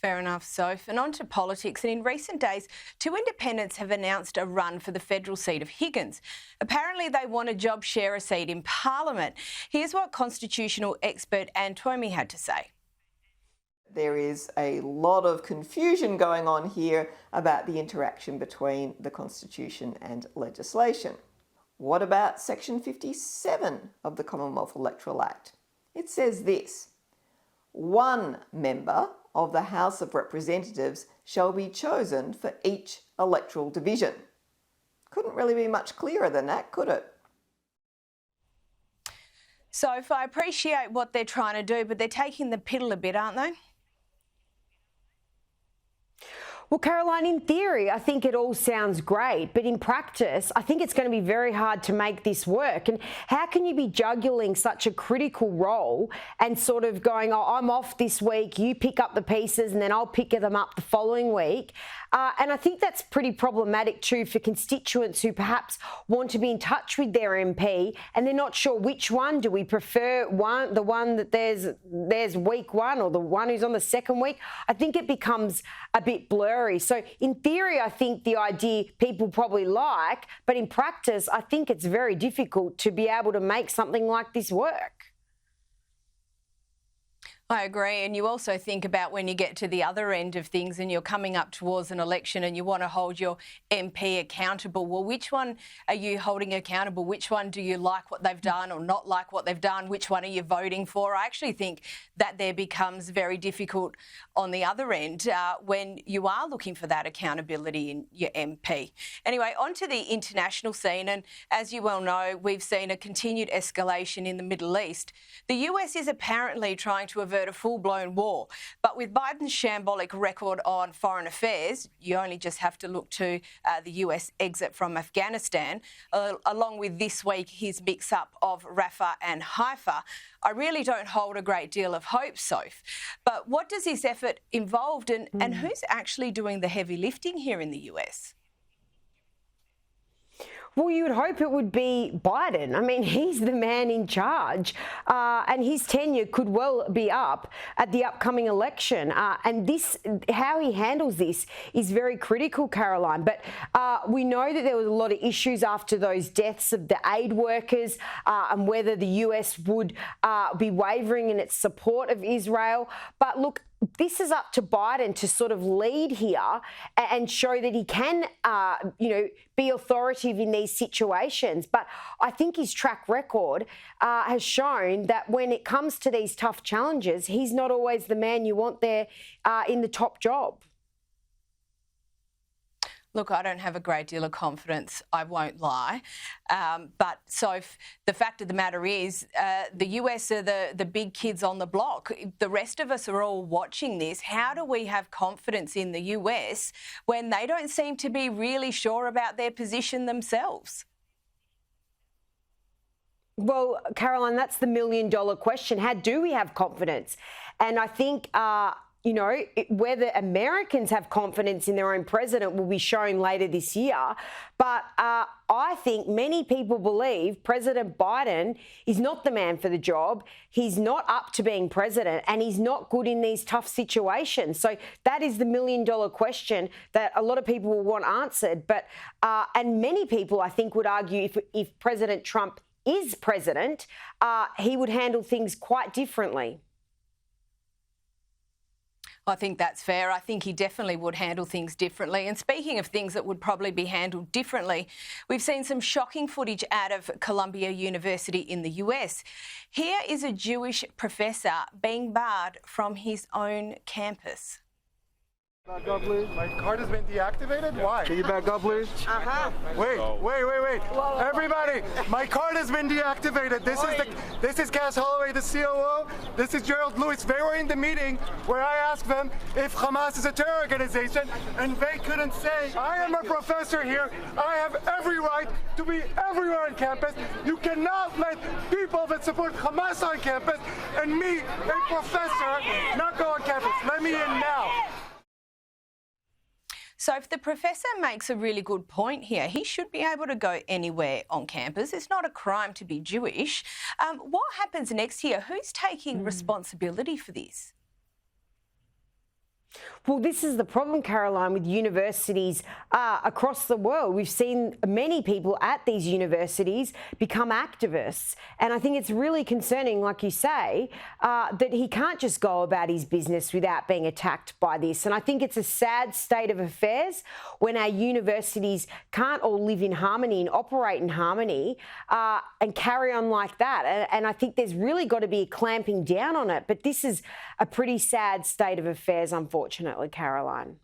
Fair enough, Soph. And on to politics. And in recent days, two independents have announced a run for the federal seat of Higgins. Apparently, they want a job share a seat in Parliament. Here's what constitutional expert Anne Twomey had to say. There is a lot of confusion going on here about the interaction between the Constitution and legislation. What about Section 57 of the Commonwealth Electoral Act? It says this: one member of the House of Representatives shall be chosen for each electoral division. Couldn't really be much clearer than that, could it? Soph, I appreciate what they're trying to do, but they're taking the piddle a bit, aren't they? Well, Caroline, in theory, I think it all sounds great, but in practice, I think it's going to be very hard to make this work. And how can you be juggling such a critical role and sort of going, oh, I'm off this week, you pick up the pieces, and then I'll pick them up the following week? And I think that's pretty problematic too for constituents who perhaps want to be in touch with their MP and they're not sure which one. Do we prefer the one that there's week one or the one who's on the second week? I think it becomes a bit blurry. So in theory, I think the idea people probably like, but in practice, I think it's very difficult to be able to make something like this work. I agree. And you also think about when you get to the other end of things and you're coming up towards an election and you want to hold your MP accountable. Well, which one are you holding accountable? Which one do you like what they've done or not like what they've done? Which one are you voting for? I actually think that there becomes very difficult on the other end when you are looking for that accountability in your MP. Anyway, on to the international scene. And as you well know, we've seen a continued escalation in the Middle East. The US is apparently trying to avert a full-blown war. But with Biden's shambolic record on foreign affairs, you only just have to look to the US exit from Afghanistan, along with this week his mix-up of Rafah and Haifa. I really don't hold a great deal of hope, Soph. But what does this effort involve and who's actually doing the heavy lifting here in the US? Well, you would hope it would be Biden. I mean, he's the man in charge, and his tenure could well be up at the upcoming election. And how he handles this is very critical, Caroline. But we know that there was a lot of issues after those deaths of the aid workers and whether the US would be wavering in its support of Israel. But look, this is up to Biden to sort of lead here and show that he can, be authoritative in these situations. But I think his track record has shown that when it comes to these tough challenges, he's not always the man you want there in the top job. Look, I don't have a great deal of confidence, I won't lie. But so the fact of the matter is the US are the big kids on the block. The rest of us are all watching this. How do we have confidence in the US when they don't seem to be really sure about their position themselves? Well, Caroline, that's the million-dollar question. How do we have confidence? And I think whether Americans have confidence in their own president will be shown later this year. But I think many people believe President Biden is not the man for the job. He's not up to being president and he's not good in these tough situations. So that is the million-dollar question that a lot of people will want answered. But and many people, I think, would argue if President Trump is president, he would handle things quite differently. I think that's fair. I think he definitely would handle things differently. And speaking of things that would probably be handled differently, we've seen some shocking footage out of Columbia University in the US. Here is a Jewish professor being barred from his own campus. Back up, please. My card has been deactivated? Why? Can you back up, please? Wait. Whoa. Everybody, my card has been deactivated. This is Cass Holloway, the COO. This is Gerald Lewis. They were in the meeting where I asked them if Hamas is a terror organization, and they couldn't say. I am a professor here. I have every right to be everywhere on campus. You cannot let people that support Hamas on campus and me, a professor, not go on campus. Let me in now. So if the professor makes a really good point here, he should be able to go anywhere on campus. It's not a crime to be Jewish. What happens next here? Who's taking responsibility for this? Well, this is the problem, Caroline, with universities across the world. We've seen many people at these universities become activists. And I think it's really concerning, like you say, that he can't just go about his business without being attacked by this. And I think it's a sad state of affairs when our universities can't all live in harmony and operate in harmony and carry on like that. And I think there's really got to be a clamping down on it. But this is a pretty sad state of affairs, unfortunately, Caroline.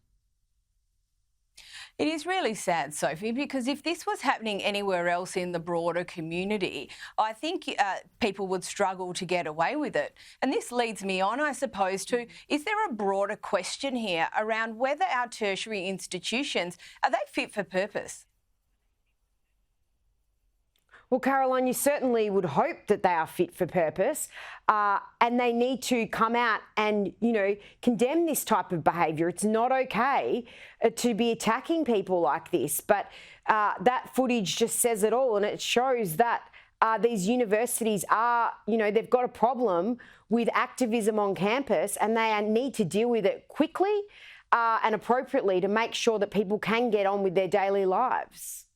It is really sad, Sophie, because if this was happening anywhere else in the broader community, I think people would struggle to get away with it. And this leads me on, I suppose, to, is there a broader question here around whether our tertiary institutions, are they fit for purpose? Well, Caroline, you certainly would hope that they are fit for purpose and they need to come out and, condemn this type of behaviour. It's not okay to be attacking people like this, but that footage just says it all, and it shows that these universities are, they've got a problem with activism on campus, and they need to deal with it quickly and appropriately to make sure that people can get on with their daily lives.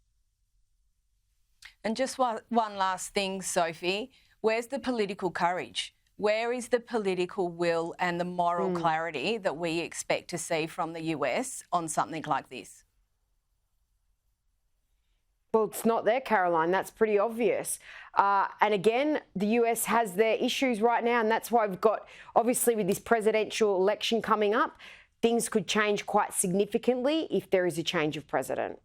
And just one last thing, Sophie, where's the political courage? Where is the political will and the moral clarity that we expect to see from the US on something like this? Well, it's not there, Caroline. That's pretty obvious. And again, the US has their issues right now, and that's why we've got, obviously, with this presidential election coming up, things could change quite significantly if there is a change of president.